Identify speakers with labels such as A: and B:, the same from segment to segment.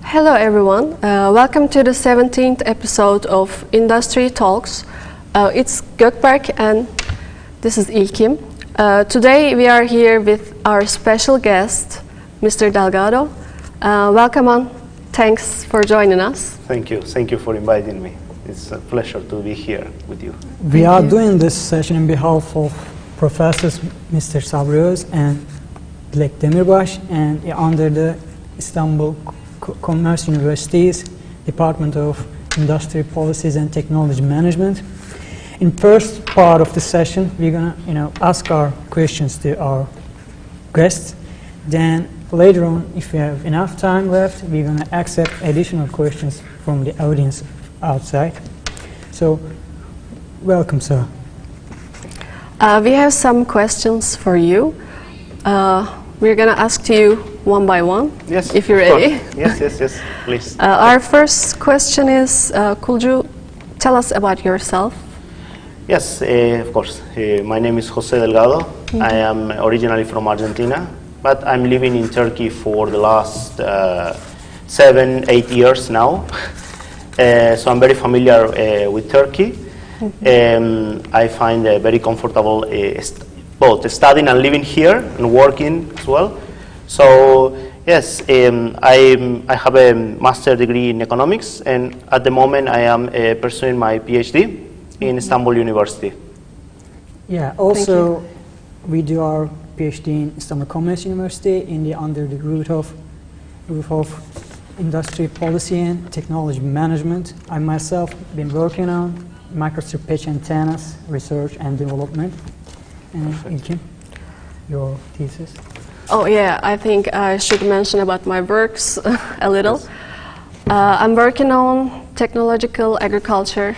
A: Hello everyone, welcome to the 17th episode of Industry Talks. It's Gökberk and this is İlkim. Today we are here with our special guest, Mr. Delgado. Welcome and thanks for joining us.
B: Thank you for inviting me. It's a pleasure to be here with you.
C: We are doing this session on behalf of Professors Mr. Sabröz and Dilek Demirbaş and under the Istanbul Commerce University's Department of Industry Policies and Technology Management. In first part of the session, we're gonna, ask our questions to our guests. Then later on, if we have enough time left, we're gonna accept additional questions from the audience outside. So, welcome, sir.
A: We have some questions for you. We're gonna ask to you one by one,
B: Yes,
A: if you're ready.
B: Yes, please.
A: Our first question is, could you tell us about yourself?
B: Yes, of course. My name is Jose Delgado. Mm-hmm. I am originally from Argentina, but I'm living in Turkey for the last 7-8 years now. So I'm very familiar with Turkey. Mm-hmm. I find very comfortable both studying and living here and working as well. So yes, I have a master's degree in economics, and at the moment I am pursuing my PhD in Istanbul University.
C: Yeah, also we do our PhD in Istanbul Commerce University under the root of Industry Policy and Technology Management. I myself been working on microstrip patch antennas research and development. And İlkim, your thesis?
A: Oh yeah, I think I should mention about my works a little. Yes. I'm working on technological agriculture.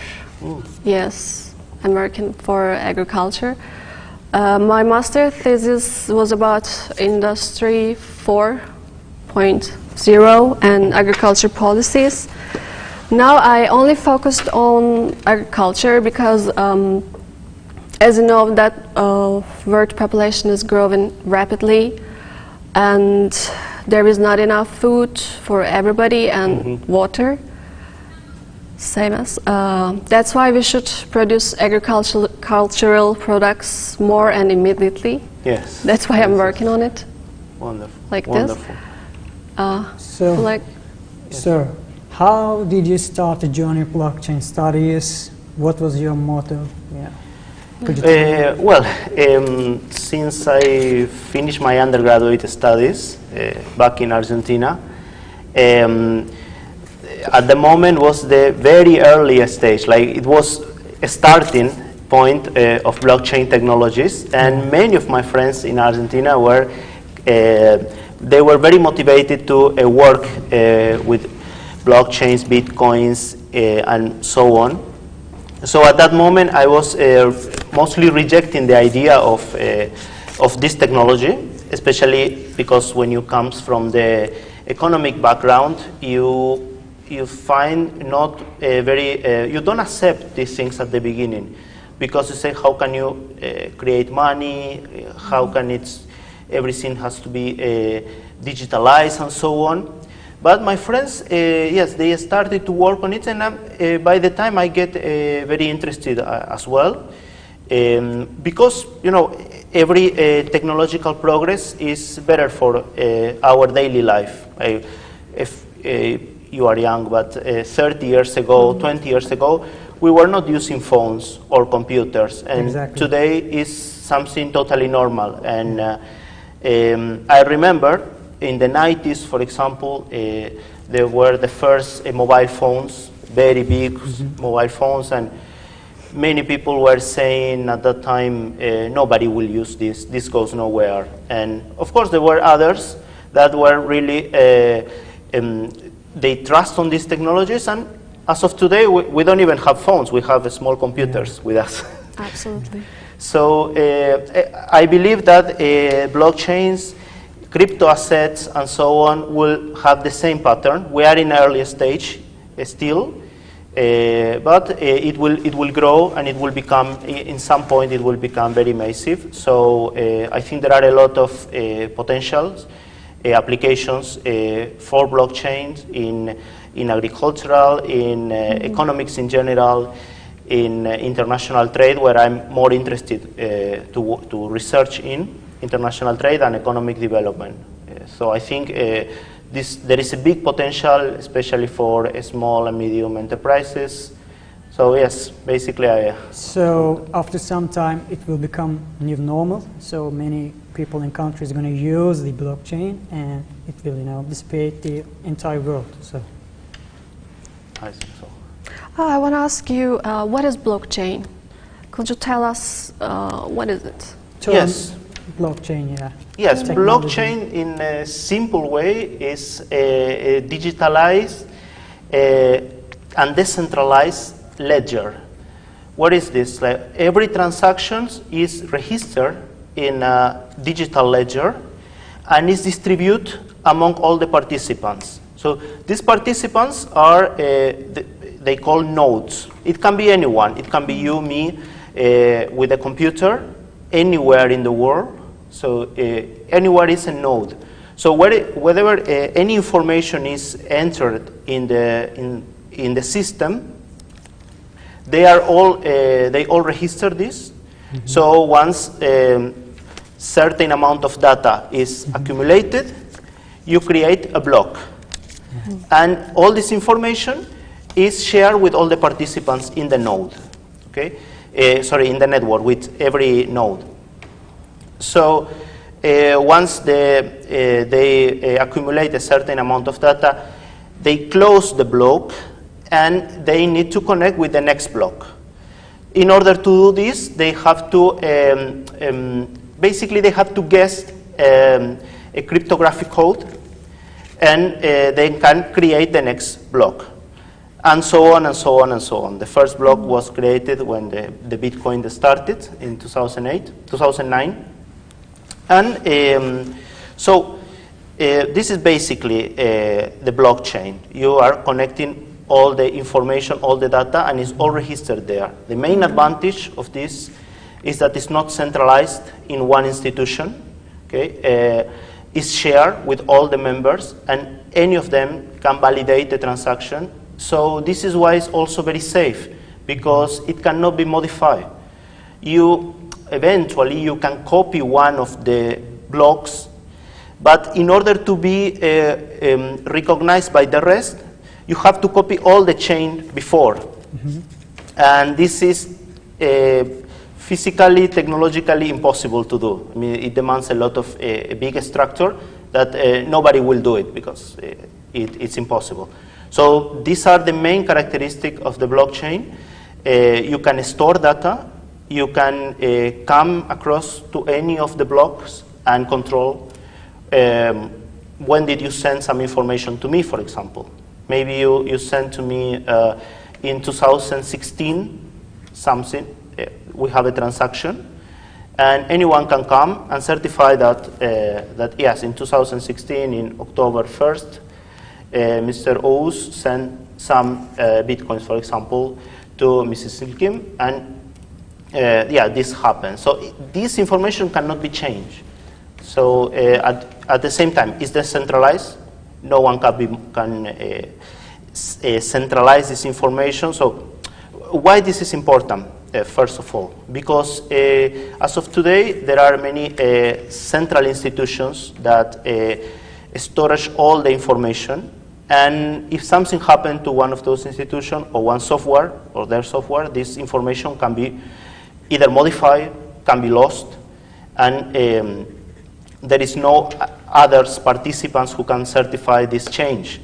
A: Yes, I'm working for agriculture. My master thesis was about Industry 4.0 and agriculture policies. Now I only focused on agriculture because as you know that world population is growing rapidly and there is not enough food for everybody and water. Same as. That's why we should produce agricultural products more and immediately.
B: Yes.
A: That's why I'm working on it.
B: Wonderful.
A: Like
B: Wonderful.
A: this.
C: Sir, how did you start the journey of blockchain studies? What was your motto? Yeah.
B: Since I finished my undergraduate studies back in Argentina, at the moment was the very early stage, like it was a starting point of blockchain technologies, and many of my friends in Argentina were they were very motivated to work with blockchains, bitcoins, and so on. So at that moment, I was mostly rejecting the idea of this technology, especially because when you come from the economic background, you find not you don't accept these things at the beginning, because you say, how can you create money? How can everything has to be digitalized and so on? But my friends, yes, they started to work on it, and by the time I get very interested as well, because every technological progress is better for our daily life. If you are young, but 30 years ago, 20 years ago, we were not using phones or computers, and today is something totally normal. And I remember in the 90s, for example, there were the first mobile phones, very big mobile phones, and many people were saying at that time, nobody will use this goes nowhere. And of course there were others that were really, they trust on these technologies, and as of today, we don't even have phones, we have small computers with us.
A: Absolutely.
B: So I believe that blockchains, crypto assets and so on will have the same pattern. We are in early stage still, but it will grow, and it will become, in some point it will become very massive. So I think there are a lot of potentials applications for blockchain in agricultural, in economics in general, in international trade, where I'm more interested to research in international trade and economic development. So I think there is a big potential, especially for small and medium enterprises. So yes, basically
C: So after some time it will become new normal, so many people in countries are going to use the blockchain and it will dissipate the entire world. So
B: I think so.
A: I want to ask you, what is blockchain? Could you tell us what is it?
B: Yes.
C: Blockchain, yeah.
B: Yes,
C: Technology.
B: blockchain in a simple way is a digitalized and decentralized ledger. What is this? Like every transaction is registered in a digital ledger and is distributed among all the participants. So these participants are, they call nodes. It can be anyone. It can be you, me, with a computer, anywhere in the world. So anywhere is a node. So whenever any information is entered in the system, they all register this. Mm-hmm. So once certain amount of data is accumulated, you create a block. Mm-hmm. And all this information is shared with all the participants in the node. Okay? In the network with every node. So once they accumulate a certain amount of data, they close the block and they need to connect with the next block. In order to do this, they have to basically they have to guess a cryptographic code, and they can create the next block, and so on and so on and so on. The first block was created when the Bitcoin started in 2009, and so this is basically the blockchain. You are connecting all the information, all the data, and it's all registered there. The main advantage of this is that it's not centralized in one institution. Okay, it's shared with all the members, and any of them can validate the transaction. So this is why it's also very safe, because it cannot be modified. Eventually you can copy one of the blocks, but in order to be recognized by the rest, you have to copy all the chain before. Mm-hmm. And this is physically, technologically impossible to do. I mean, it demands a lot of a big structure that nobody will do it, because it's impossible. So these are the main characteristics of the blockchain. You can store data. You can come across to any of the blocks and control when did you send some information to me, for example. Maybe you sent to me in 2016 something, we have a transaction, and anyone can come and certify that yes, in 2016, in October 1st, Mr. Oğuz sent some bitcoins, for example, to Mrs. Ilkim, and yeah, this happened. So this information cannot be changed. So at the same time, it's decentralized. No one can centralize this information. So why this is important, first of all? Because as of today, there are many central institutions that storage all the information. And if something happened to one of those institutions or one software or their software, this information can be either modified, can be lost, and there is no other participants who can certify this change.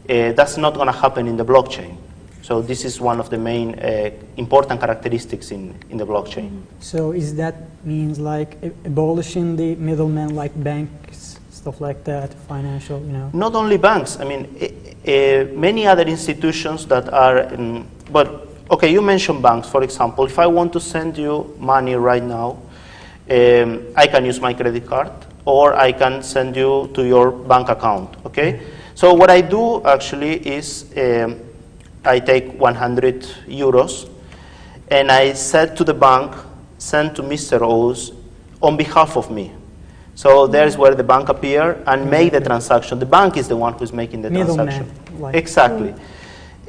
B: That's not going to happen in the blockchain. So this is one of the main important characteristics in the blockchain.
C: So is that means like abolishing the middlemen like banks, stuff like that, financial,
B: Not only banks. I mean, many other institutions that are, but okay, you mentioned banks, for example. If I want to send you money right now, I can use my credit card, or I can send you to your bank account, okay? So what I do actually is I take 100 euros and I said to the bank, send to Mr. Oğuz on behalf of me. So there's where the bank appear and make the transaction. The bank is the one who's making the transaction.
C: Like.
B: Exactly.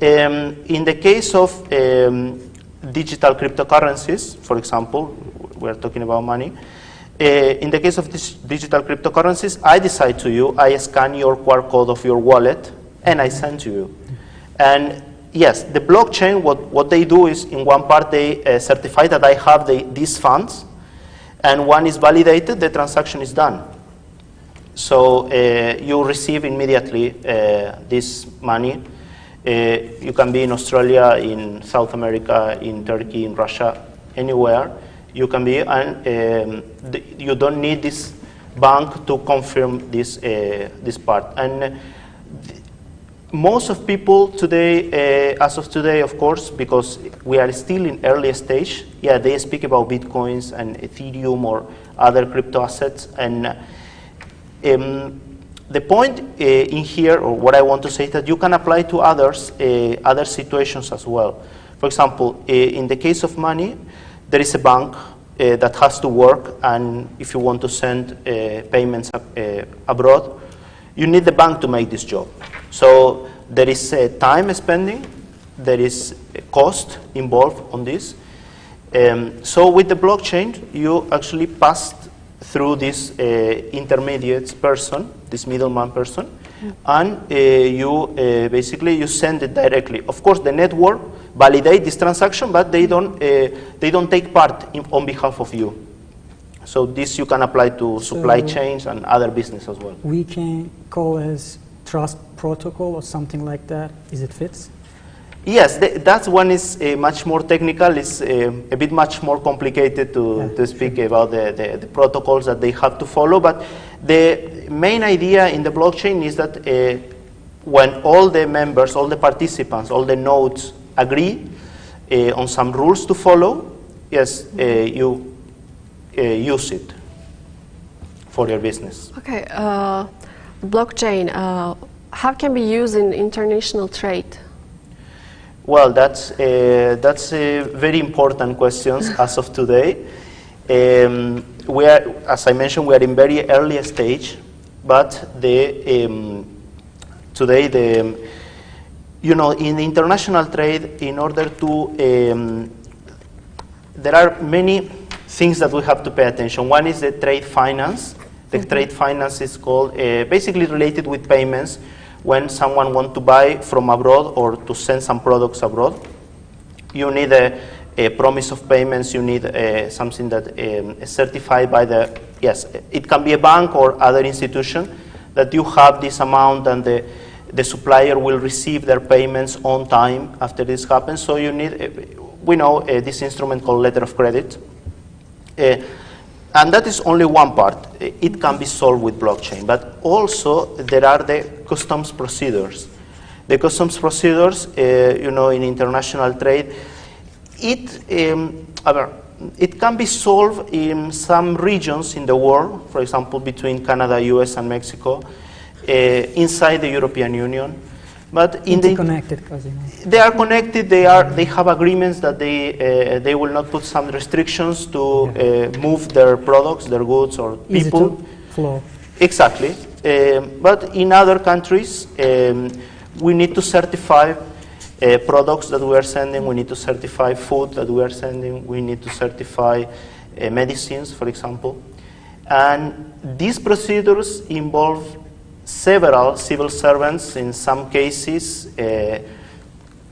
B: In the case of digital cryptocurrencies, for example, we're talking about money. In the case of digital cryptocurrencies, I decide to you, I scan your QR code of your wallet, and I send to you. And yes, the blockchain, what they do is, in one part, they certify that I have these funds, and one is validated, the transaction is done. So you receive immediately this money. You can be in Australia, in South America, in Turkey, in Russia, anywhere you can be, and you don't need this bank to confirm this part. And most of people today, as of today, of course, because we are still in early stage, yeah, they speak about Bitcoins and Ethereum or other crypto assets. And the point in here, or what I want to say, is that you can apply to others, other situations as well. For example, in the case of money, there is a bank that has to work, and if you want to send payments abroad, you need the bank to make this job. So there is time spending, there is a cost involved on this. So with the blockchain, you actually pass through this intermediate person, this middleman person, and you basically you send it directly. Of course, the network validate this transaction, but they don't take part on behalf of you. So this you can apply to supply chains and other business as well.
C: We can call as trust protocol or something like that. Is it fits?
B: Yes, that one is much more technical. It's a bit much more complicated to speak about the protocols that they have to follow. But the main idea in the blockchain is that when all the members, all the participants, all the nodes agree on some rules to follow, yes, you use it for your business.
A: Okay, blockchain, how can be used in international trade?
B: Well, that's a very important question as of today. We are, as I mentioned, we are in very early stage, but today you know, in international trade, in order to, there are many things that we have to pay attention. One is the trade finance. The trade finance is called, basically related with payments. When someone wants to buy from abroad or to send some products abroad, you need a promise of payments. You need something that is certified by the, yes, it can be a bank or other institution, that you have this amount and the supplier will receive their payments on time after this happens. So you need, we know this instrument called letter of credit. And that is only one part. It can be solved with blockchain. But also there are the customs procedures. The customs procedures, you know, in international trade, it can be solved in some regions in the world, for example, between Canada, US, and Mexico, inside the European Union. But in
C: interconnected,
B: they are connected. They have agreements that they will not put some restrictions to move their products, their goods, or people.
C: Easy to flow.
B: Exactly. But in other countries, we need to certify products that we are sending. We need to certify food that we are sending. We need to certify medicines, for example. And these procedures involve several civil servants. In some cases,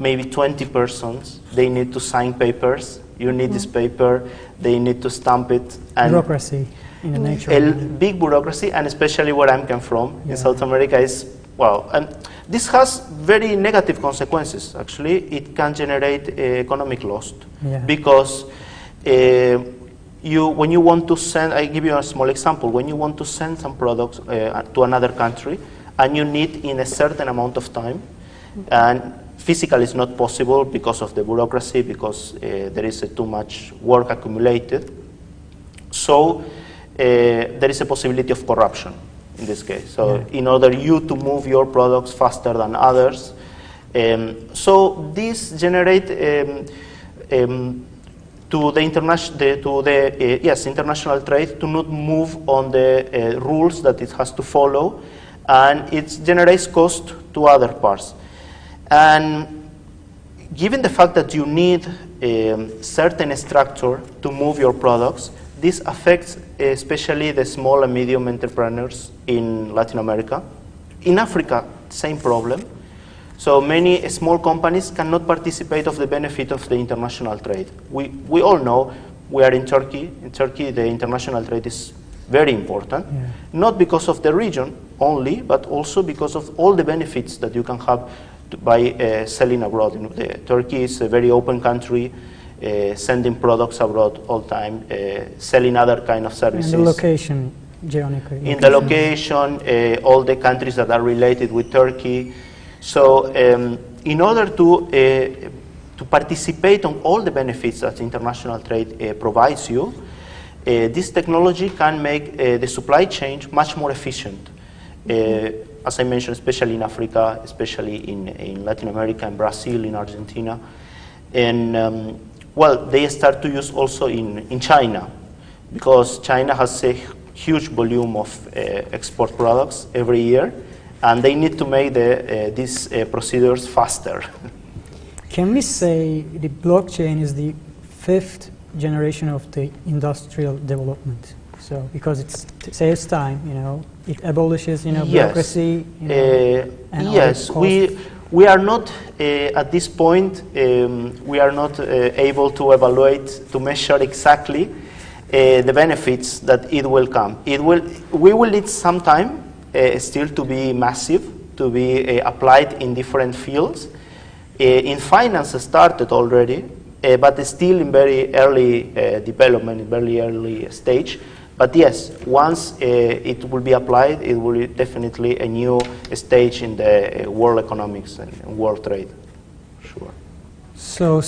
B: maybe 20 persons. They need to sign papers. You need this paper. They need to stamp it. And
C: bureaucracy in the nature.
B: A big bureaucracy, and especially where I come from, in South America, is, well, and this has very negative consequences, actually. It can generate economic loss, because when you want to send, I give you a small example, when you want to send some products to another country, and you need in a certain amount of time, and physically it's not possible because of the bureaucracy, because there is too much work accumulated, so there is a possibility of corruption in this case. So in order you to move your products faster than others, so this generate to the international trade to not move on the rules that it has to follow, and it generates cost to other parts. And given the fact that you need a certain structure to move your products, this affects especially the small and medium entrepreneurs in Latin America. In Africa, same problem. So many small companies cannot participate of the benefit of the international trade. We all know we are in Turkey. In Turkey, the international trade is very important, not because of the region only, but also because of all the benefits that you can have by selling abroad. You know, Turkey is a very open country, sending products abroad all the time, selling other kind of services.
C: And the location, geographical location.
B: In the location, all the countries that are related with Turkey. So in order to participate on all the benefits that international trade provides you, this technology can make the supply chain much more efficient. As I mentioned, especially in Africa, especially in Latin America, in Brazil, in Argentina. And well, they start to use also in China, because China has a huge volume of export products every year, and they need to make these procedures faster.
C: Can we say the blockchain is the 5th generation of the industrial development? So, because it saves time, you know, it abolishes, you know, bureaucracy. You know, and
B: yes, we are not at this point. We are not able to evaluate, to measure exactly the benefits that it will come. We will need some time still to be massive, to be applied in different fields. In finance, started already, but still in very early development, in very early stage. But yes, once it will be applied, it will be definitely a new stage in the world economics and world trade. Sure.
C: So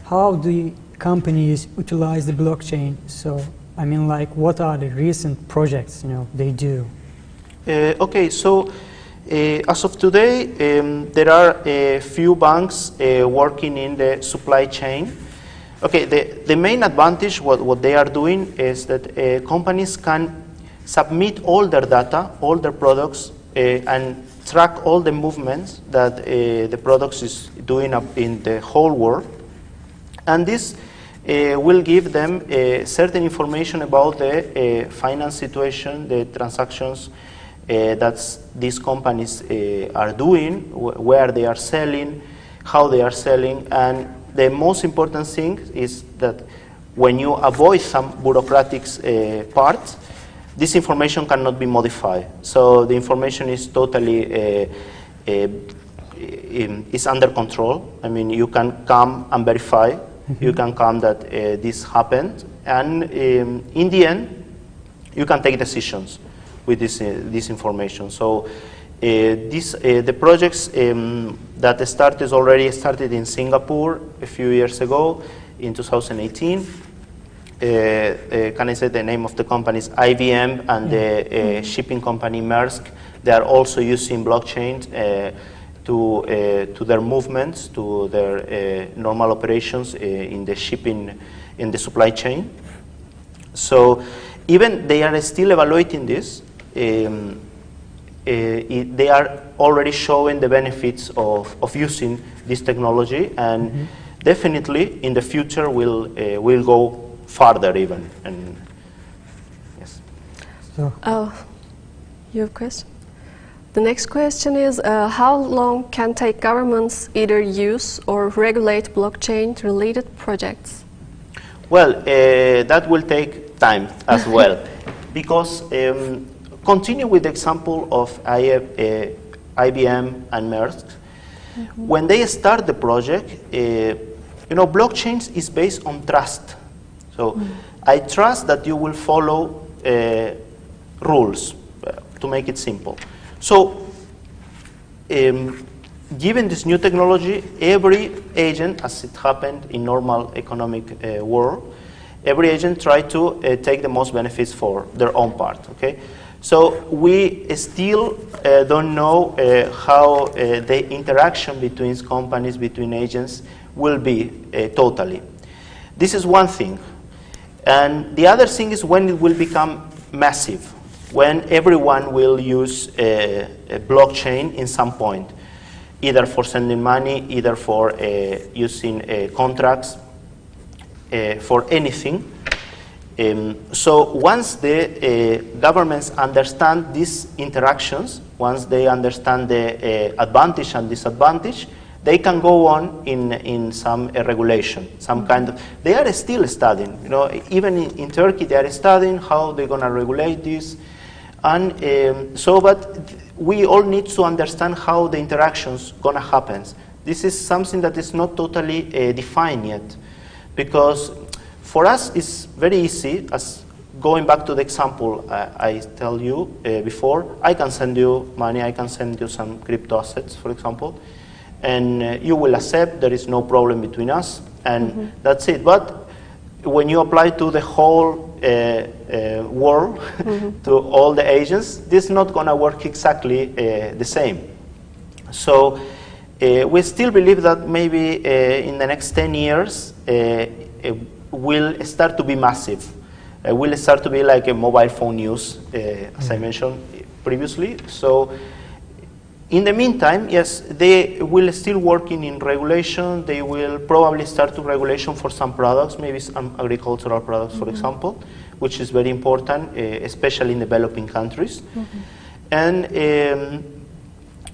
C: how do the companies utilize the blockchain? So, I mean, like, what are the recent projects, you know, they do?
B: Okay, so as of today, there are a few banks working in the supply chain. Okay, the main advantage, what they are doing is that companies can submit all their data, all their products, and track all the movements that the products is doing up in the whole world. And this will give them certain information about the finance situation, the transactions that these companies are doing, where they are selling, how they are selling, and the most important thing is that when you avoid some bureaucratic parts, this information cannot be modified. So the information is totally is under control. I mean, you can come and verify. You can come that this happened, and in the end, you can take decisions with this information. So the projects that already started in Singapore a few years ago, in 2018. Can I say the name of the companies? IBM and the shipping company Maersk. They are also using blockchain to their movements, to their normal operations in the shipping, in the supply chain. So even they are still evaluating this. They are already showing the benefits of using this technology, and definitely in the future will go farther even. And yes.
C: So.
A: You have a question? The next question is, how long can take governments either use or regulate blockchain-related projects?
B: Well, that will take time as well, because continue with the example of IBM and Maersk. When they start the project, blockchain is based on trust. So I trust that you will follow rules, to make it simple. So given this new technology, every agent, as it happened in normal economic world, every agent try to take the most benefits for their own part, okay? So we still don't know how the interaction between companies, between agents, will be totally. This is one thing. And the other thing is when it will become massive, when everyone will use a blockchain in some point, either for sending money, either for using contracts, for anything. So once the governments understand these interactions, once they understand the advantage and disadvantage, they can go on in some regulation, some kind of. They are still studying, you know, even in Turkey they are studying how they're going to regulate this, and but we all need to understand how the interactions going to happen. This is something that is not totally defined yet, because for us it's very easy. As going back to the example I tell you before, I can send you money, I can send you some crypto assets, for example. And you will accept, there is no problem between us, and that's it. But when you apply to the whole world, to all the agents, this is not going to work exactly the same. So we still believe that maybe in the next 10 years it will start to be massive. It will start to be like a mobile phone use, as I mentioned previously. So in the meantime, yes, they will still working in regulation. They will probably start to regulation for some products, maybe some agricultural products, for example, which is very important, especially in developing countries. And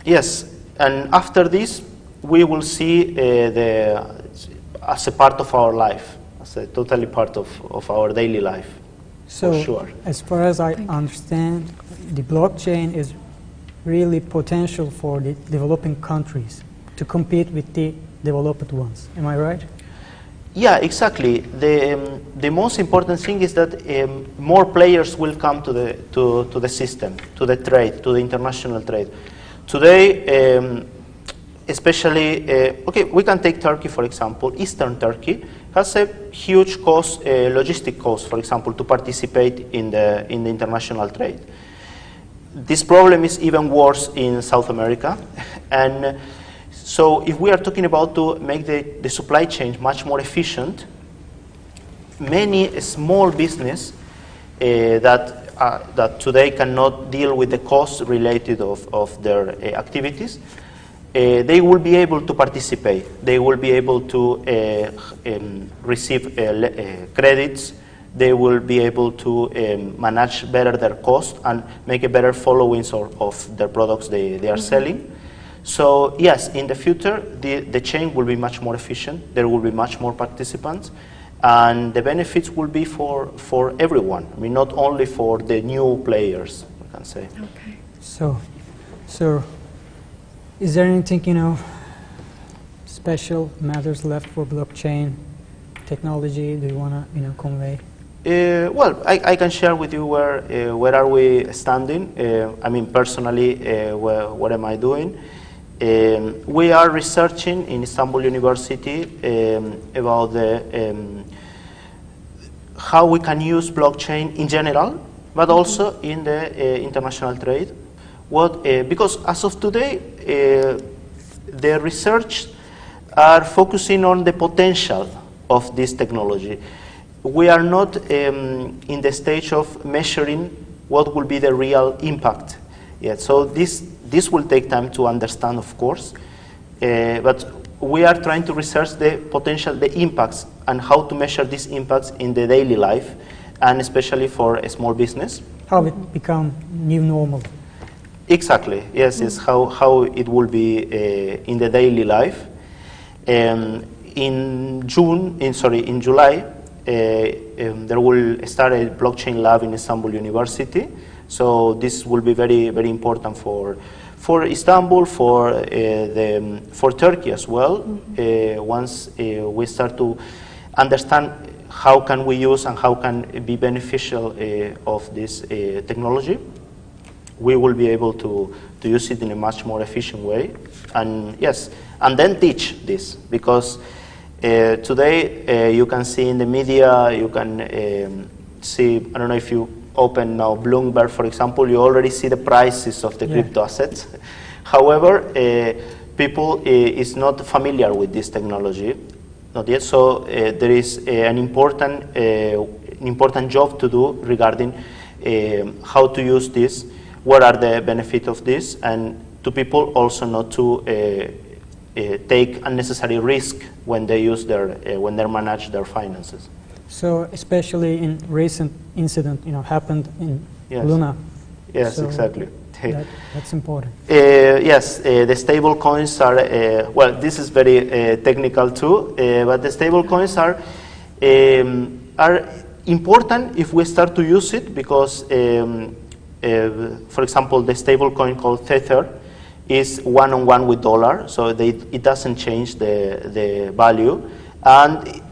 B: yes, and after this, we will see as a part of our life, as a totally part of our daily life.
C: So,
B: for sure.
C: As far as I understand, the blockchain is really potential for the developing countries to compete with the developed ones. Am I right?
B: Yeah, exactly. The most important thing is that more players will come to the system, to the trade, to the international trade. Today, especially, okay, we can take Turkey for example. Eastern Turkey has a huge cost, logistic cost, for example, to participate in the international trade. This problem is even worse in South America, and so if we are talking about to make the supply chain much more efficient, many small business that today cannot deal with the costs related of their activities, they will be able to participate. They will be able to receive credits. They will be able to manage better their cost and make a better followings of their products they are selling. So yes, in the future, the chain will be much more efficient. There will be much more participants, and the benefits will be for everyone. I mean, not only for the new players, I can say.
A: Okay.
C: So, is there anything, special matters left for blockchain technology? Do you want to, convey?
B: Well, I can share with you where are we standing. I mean, personally, what am I doing? We are researching in Istanbul University about how we can use blockchain in general, but also in the international trade. Because as of today, the research are focusing on the potential of this technology. We are not in the stage of measuring what will be the real impact yet. So this will take time to understand, of course, but we are trying to research the potential, the impacts, and how to measure these impacts in the daily life, and especially for a small business.
C: How it become new normal.
B: Exactly, yes, it's how it will be in the daily life. In July, there will start a blockchain lab in Istanbul University. So this will be very, very important for Istanbul, for Turkey as well. Once we start to understand how can we use and how can be beneficial of this technology, we will be able to use it in a much more efficient way. And yes, and then teach this, because today you can see in the media, you can see, I don't know if you open now Bloomberg, for example, you already see the prices of the crypto assets. However, people is not familiar with this technology. Not yet. So there is an important job to do regarding how to use this, what are the benefits of this, and to people also not to take unnecessary risk when they use when they manage their finances.
C: So especially in recent incident, happened in Luna.
B: Yes,
C: so
B: exactly.
C: That's important.
B: Yes, the stable coins are, well, this is very technical too, but the stable coins are important if we start to use it because, for example, the stable coin called Tether is one-on-one with dollar, so it doesn't change the value, and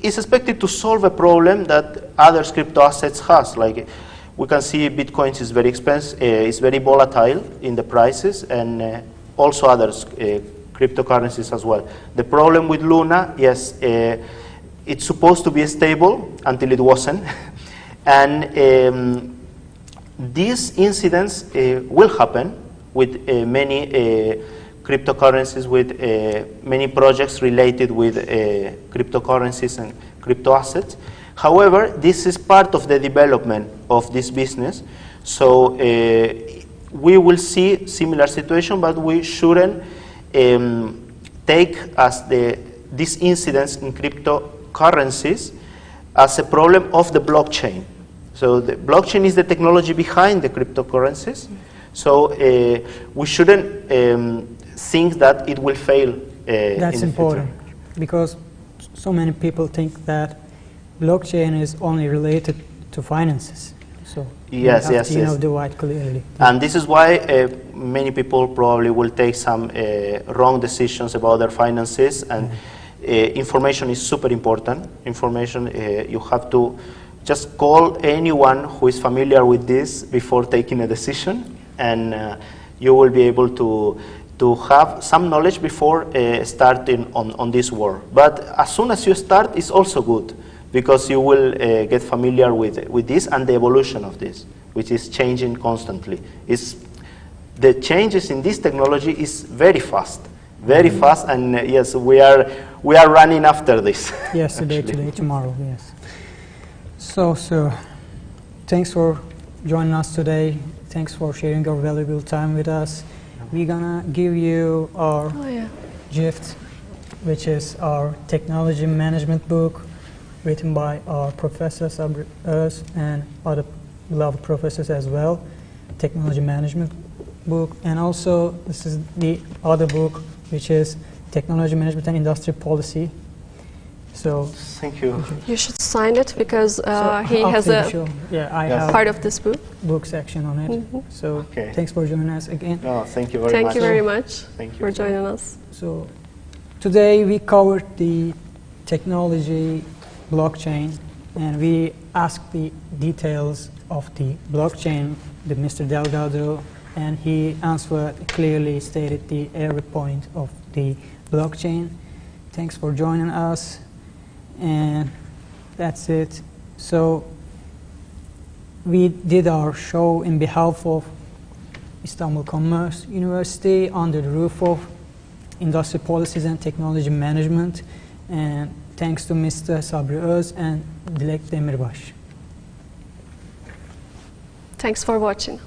B: it's expected to solve a problem that other crypto assets has. Like we can see Bitcoin is very expensive, it's very volatile in the prices, and also other cryptocurrencies as well. The problem with Luna, yes, it's supposed to be stable until it wasn't, and these incidents will happen with many cryptocurrencies, with many projects related with cryptocurrencies and crypto assets. However, this is part of the development of this business, so we will see similar situation, but we shouldn't take as these incidents in cryptocurrencies as a problem of the blockchain. So the blockchain is the technology behind the cryptocurrencies, so we shouldn't think that it will fail.
C: That's important, because so many people think that blockchain is only related to finances. So
B: yes,
C: you have to divide clearly.
B: And this is why many people probably will take some wrong decisions about their finances, and information is super important. Information, you have to just call anyone who is familiar with this before taking a decision, and you will be able to have some knowledge before starting on this work. But as soon as you start, it's also good, because you will get familiar with this and the evolution of this, which is changing constantly. The changes in this technology is very fast, and yes, we are running after this.
C: Yes, today, tomorrow, yes. So, thanks for joining us today. Thanks for sharing your valuable time with us. We're gonna give you our gift, which is our technology management book, written by our Professor Sabri Öz and other beloved professors as well, technology management book. And also, this is the other book, which is Technology Management and Industry Policy. So,
B: thank you.
A: You should sign it, because he has a
C: have
A: part of this
C: book section on it. So, thanks for joining us again.
B: No, thank you very much.
A: Thank you very much for joining us.
C: So, today we covered the technology blockchain, and we asked the details of the blockchain with Mr. Delgado, and he answered, clearly stated every point of the blockchain. Thanks for joining us, and that's it. So we did our show in behalf of Istanbul Commerce University under the roof of Industry Policies and Technology Management, and thanks to Mr. Sabri Öz and Dilek Demirbaş.
A: Thanks for watching.